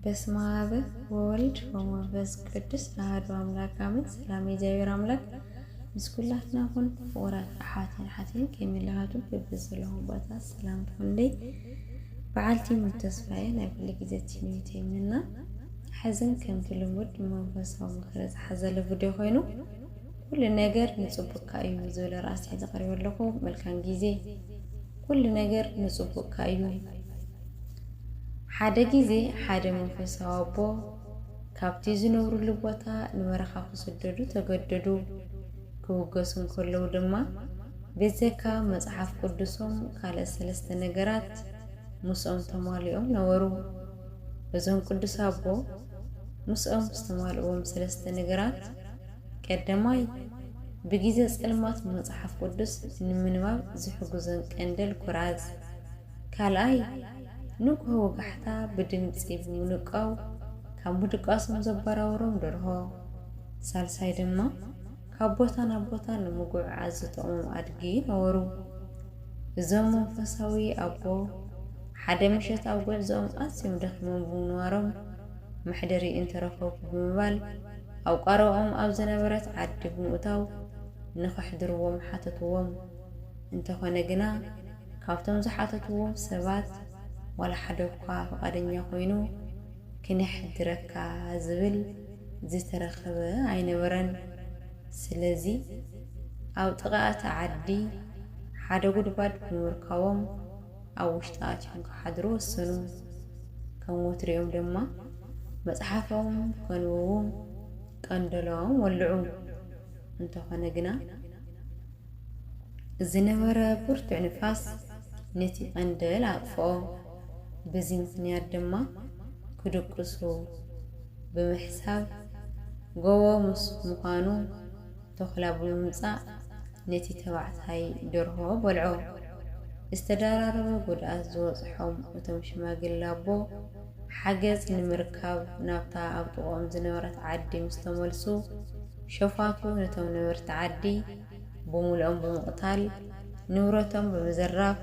በስመ አብ ወወልድ ወመንፈስ ቅዱስ አሐዱ አምላክ አሜን። ሰላም የእግዚአብሔር አምላክ ምስኩላትና ሁን ወራት ሓቲን ከሚላሃቱ በብዘለሁ ቦታ ሰላም ሁንደይ በዓልቲ ተስፋዬ ናይ ኩሉ ግዜ ትምኒተይምና ሓዘን ከም ትልሙድ መንፈሳዊ ምክረ ዝሓዘለ ቪድዮ ኮይኑ ኩሉ ነገር ንጽቡቅካ እዩ ዝብል ራእሲ ዘቀርበለኹ መልካም ግዜ ኩሉ ነገር ንጽቡቅካ እዩ። ሓደ ጊዜ ሓደ መንፈሳዊ አቦ ካብቲ ዝነብሩሉ ቦታ ንበረኻ ክስደዱ ተገደዱ። ክውገሱን ከለዉ ድማ ቤዘካ መጽሓፍ ቅዱሶም ካልእ ሰለስተ ነገራት ምስኦም ተማሊኦም ነበሩ። እዞም ቅዱስ አቦ ምስኦም ዝተማልኦም ሰለስተ ነገራት ቀዳማይ ብጊዜ ጸልማት መጽሓፍ ቅዱስ ንምንባብ ዝሕግዞን ቀንደል ኩራዝ፣ ካልኣይ ንጉሆ ወጋሕታ ብድምፂ ብምንቃው ካብ ምድቃሶም ዘበራውሮም ደርሆ፣ ሳልሳይ ድማ ካብ ቦታ ናብ ቦታ ንምጉዕዓዝ ዝጠቕሞም አድጊ ነበሩ። እዞም መንፈሳዊ አቦ ሓደ ምሸት ኣብ ጉዕዞኦም ኣዝዮም ደኺሞም ብምንባሮም መሕደሪ እንተረኸቡ ብምባል ኣብ ቀረብኦም ኣብ ዝነበረት ዓዲ ብምእታው ንኽሕድርዎም ሓተትዎም። እንተኾነ ግና ካብቶም ዝሓተትዎም ሰባት ዋላ ሓደ እኳ ፈቃደኛ ኮይኑ ክነሕድረካ ዝብል ዝተረኸበ ኣይነበረን። ስለዚ ኣብ ጥቓኣቲ ዓዲ ሓደ ጉድጓድ ብምርካቦም ኣብ ውሽጢ ኣትዮም ክሓድሩ ወሰኑ። ከም ወትሪኦም ድማ መጽሓፎም ከንብቡ ቀንደሎም ወልዑ። እንተኾነ ግና ዝነበረ ብርቱዕ ንፋስ ነቲ ቀንደል ኣጥፍኦ። በዚ ምክንያት ድማ ክድቅሱ ብምሕሳብ ጎቦ ምስ ምዃኑ ተኽላ ብምምጻእ ነቲ ተባዕታይ ደርሆ በልዖ። ዝተደራረበ ጉድኣት ዝበጽሖም እቶም ሽማግለ አቦ ሓገዝ ንምርካብ ናብታ ኣብ ጥቕኦም ዝነበረት ዓዲ ምስ ተመልሱ ሸፋቱ ነቶም ነበርቲ ዓዲ ብምልኦም ብምቕታል ንብረቶም ብምዝራፍ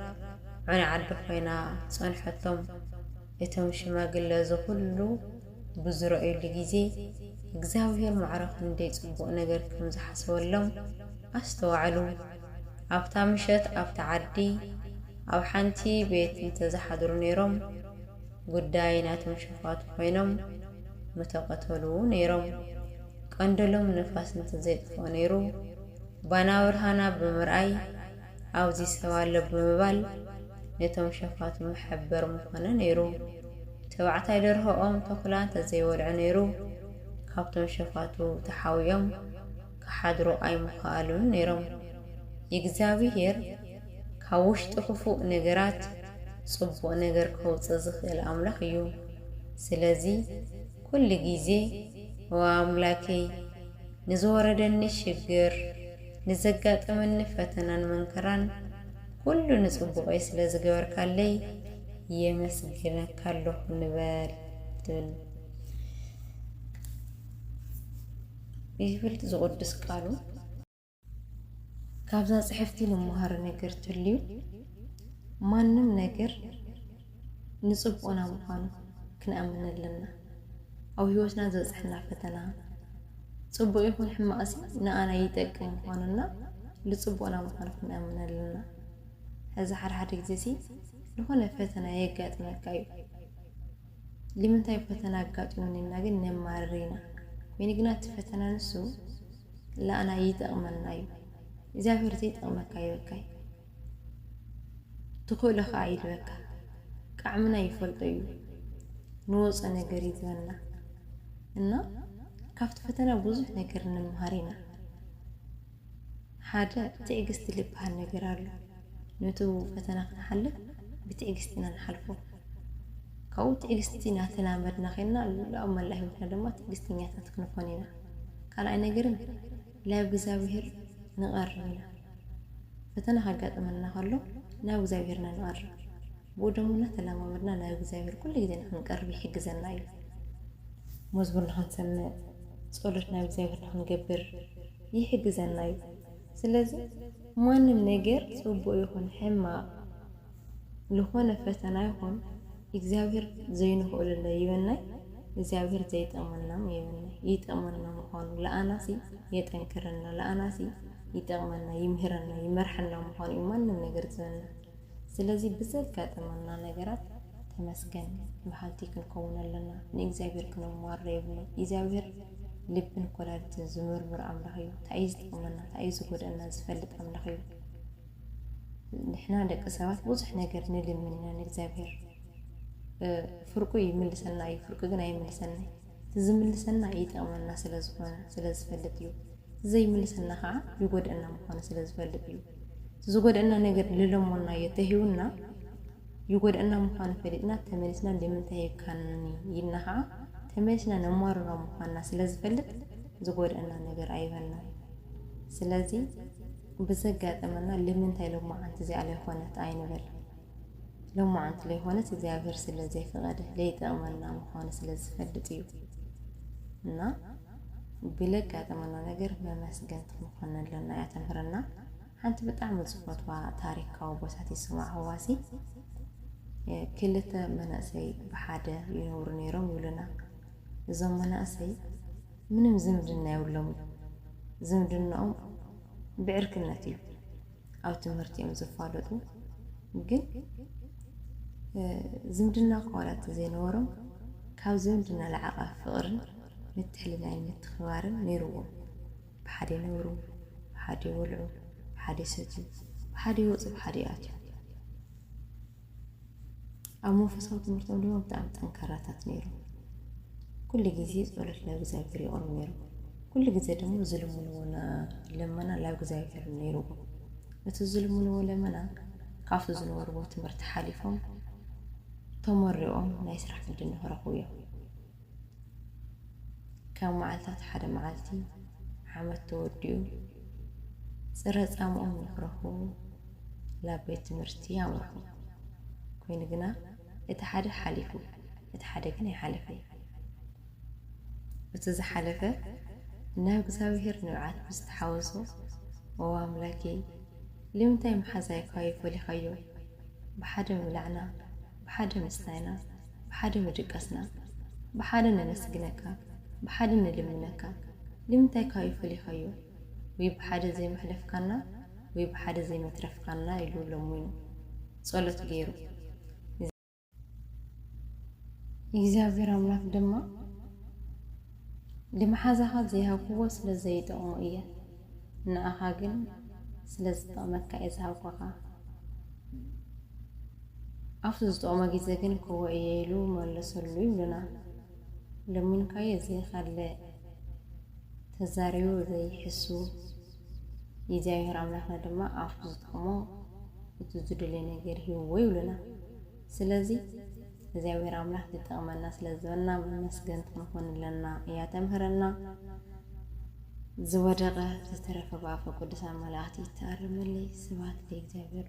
ዕን ዓዲ ኮይና ጸንሐቶም። እቶም ሽማግለ ዝኹሉ ብዝረአዩሉ ጊዜ እግዚአብሔር ማዕረኽ ክንደይ ጽቡቕ ነገር ከም ዝሓሰበሎም ኣስተዋዕሉ። ኣብታ ምሸት ኣብታ ዓዲ ኣብ ሓንቲ ቤት እንተዝሓድሩ ነይሮም ጉዳይ ናቶም ሸፋቱ ኮይኖም ምተቐተሉ ነይሮም። ቀንደሎም ንፋስ እንተዘይጥፍኦ ነይሩ ባና ብርሃና ብምርኣይ ኣብዚ ሰብ ኣሎ ብምባል ነቶም ሸፋቱ መሐበር ምኾነ ነይሩ። ተባዕታይ ደርሆኦም ተኹላ እንተዘይበልዑ ነይሩ ካብቶም ሸፋቱ ተሓዊኦም ክሓድሩ ኣይምኽኣሉን ነይሮም። እግዚአብሔር ካብ ውሽጢ ክፉእ ነገራት ጽቡቕ ነገር ከውፅእ ዝኽእል ኣምላኽ እዩ። ስለዚ ኩሉ ጊዜ ዋ ኣምላከይ ንዝወረደኒ ሽግር ንዘጋጠመኒ ፈተናን መንከራን ኩሉ ንጽቡቐይ ስለ ዝገበርካለይ የመስግነካ ኣለኹ ንበል ትብል ይብል ዝቕዱስ ቃሉ። ካብዛ ጽሕፍቲ ንምሃሮ ነገር ትልዩ ማንም ነገር ንጽቡቕና ምዃኑ ክንኣምን ኣለና። ኣብ ህይወትና ዘብፅሐና ፈተና ጽቡቕ ይኹን ሕማቕ ንኣና ይጠቅም ምዃኑና ንጽቡቕና ምዃኑ ክንኣምን ኣለና። ሕዚ ሓደ ጊዜ ዝኾነ ፈተና የጋጥመካ እዩ። ንምንታይ ፈተና ኣጋጢሙና ግን ነማርር ኢና። ወይኒ ግና እቲ ፈተና ንሱ ለኣና ይጠቕመና እዩ። እግዚአብሔር ዘይጠቕመካ ይበካይ ትኽእሎ ኸዓ ይልበካ። ቃዕምና ይፈልጦ እዩ ንወፀ ነገር ይዝበና እና ካብቲ ፈተና ብዙሕ ነገር ንምሃር ኢና። ሓደ ትዕግስቲ ልበሃል ነገር ኣሎ። ነቱ ፈተና ክንሓልፍ ብትዕግስቲ ኢና ንሓልፎ። ካብኡ ትዕግስቲ እናተላመድና ኸይና ኣብ መላእ ህይወትና ድማ ትዕግስተኛታት ክንኾን ኢና። ካልኣይ ነገርን ናብ እግዚአብሔር ንቐርብ ኢና። ፈተና ካጋጥመና ከሎ ናብ እግዚአብሔርና ንቐርብ። ብኡ ደሞ እናተለማመድና ናብ እግዚአብሔር ኩሉ ግዜ ንክንቀርብ ይሕግዘና እዩ። መዝሙር ንክንሰምዕ፣ ጸሎት ናብ እግዚአብሔር ንክንገብር ይሕግዘና እዩ። ስለዚ ማንም ነገር ጽቡቕ ይኹን ሕማቕ ዝኾነ ፈተና ይኹን እግዚአብሔር ዘይንኽእሉ ይበናይ እግዚአብሔር ዘይጠቅመናም ይጠቅመና ምዃኑ ለአናሲ የጠንክርና ለአናሲ ይጠቅመና ይምህረና ይመርሐና ምዃኑ ማንም ነገር ዝብልና ስለዚህ ብዘጋጥመና ነገራት ተመስገን መሓልቲ ክንከውን ኣለና ንእግዚአብሔር ክነማረ ይብሉ እግዚአብሔር ልብን ኮላልት ዝምርምር አምላኽ እዩ እንታይ ዝጠቅመና እንታይ ዝጎደአና ዝፈልጥ አምላኽ እዩ ንሕና ደቂ ሰባት ብዙሕ ነገር ንልምና ንእግዚአብሔር ፍርቁ ይምልሰና እዩ ፍርቁ ግን አይምልሰና ዝምልሰና ይጠቅመና ስለዝኾነ ስለዝፈልጥ እዩ ዘይምልሰና ከዓ ይጎደአና ምዃኑ ስለዝፈልጥ እዩ ዝጎደአና ነገር ልለሞና የተሂውና ይጎደአና ምዃኑ ፈሊጥና ተመልስና ለምንታይ ይካኒ ይልና ከዓ ተመልስና ነማርራ ምዃንና ስለዝፈልጥ ዝጎደአና ነገር አይበልና ስለዚህ ብዘጋጠመና ለምንታይ ለማዓንቲ እዚኣ ላይ ሆነት አይንበል ለማዓንቲ ላይ ሆነት እግዚአብሔር ስለዘይፈቀደ ለይጠቅመና ምዃኑ ስለዝፈልጥ እዩ እና ብለጋጠመና ነገር መመስገን ምዃን ኣለና ያተምህረና ሓንቲ ብጣዕሚ ዝፈትዋ ታሪካዊ ቦታት ይስማዕ ህዋሲ ክልተ መናእሰይ ብሓደ ይነብሩ ነይሮም ይብሉና እዞም መናእሰይ ምንም ዝምድና የብሎም ዝምድናኦም ብዕርክነት እዩ ኣብ ትምህርቲ እዮም ዝፋለጡ ግን ዝምድና ከዋላት ዘይነበሮም ካብ ዝምድና ለዓቐ ፍቕርን ምትሕልላይን ምትኽባርን ነይርዎም ብሓደ ይነብሩ ብሓደ ይበልዑ ብሓደ ይሰትዩ ብሓደ ይወፁ ብሓደ ይኣትዩ ኣብ መንፈሳዊ ትምህርቶም ድማ ብጣዕሚ ጠንካራታት ነይሮም ኩሉ ግዜ ጸሎት ለእግዚአብሔር ይቕርቡ ነይሮም ኩሉ ግዜ ደግሞ ዝልምንዎ ለመና ለእግዚአብሔር ነይርዎም እቲ ዝልምንዎ ለመና ካብቲ ዝነበርዎ ትምህርቲ ሓሊፎም ተመሪቖም ናይ ስራሕ ዕድል ንኽረኽቡ እዮም ካብ መዓልታት ሓደ መዓልቲ ዓመት ተወዲኡ ፅረ ፃምኦም ንኽረኽቡ ናብ ቤት ትምህርቲ ኣምርሑ ኮይኑ ግና እቲ ሓደ ሓሊፉ እቲ ሓደ ግን ኣይሓለፈን እቲ ዝሓለፈ ናብ እግዚአብሔር ንብዓት ምስተሓወሶ ኦ ኣምላኬ لمتى محزاي كاي فولي خيو بحدا ملعنا بحدا مستاينا بحدا مدقسنا بحدا ننسجنكا بحدا نلمنكا لمتى كاي فولي خيو وي بحدا زي محلف كنا وي بحدا زي مترف كنا يلو لموين صلت غيرو እግዚአብሔር አምላክ ድማ لمحازها زيها قوة ስለዘይት እየ ንኣኻ ግን ስለዝጠቅመካ እዝሃብኳኻ ኣብቲ ዝጠቅመ ግዜ ግን ክውዕየ ኢሉ መለሰሉ ይብሉና ለሚንካዮ ዘይኻለ ተዛሪቡ ዘይሕሱ እግዚአብሔር አምላክና ድማ ኣብቲ ዝጠቅሞ እቲ ዝደለየ ነገር ሂብዎ ይብሉና ስለዚህ እግዚአብሔር አምላክ ዝጠቅመና ስለዝበልና መመስገን ክንኾንለና እያ ተምህረና زودغه زترف بعفو قدسان ملاحتي تارملي سبات لي እግዚአብሔር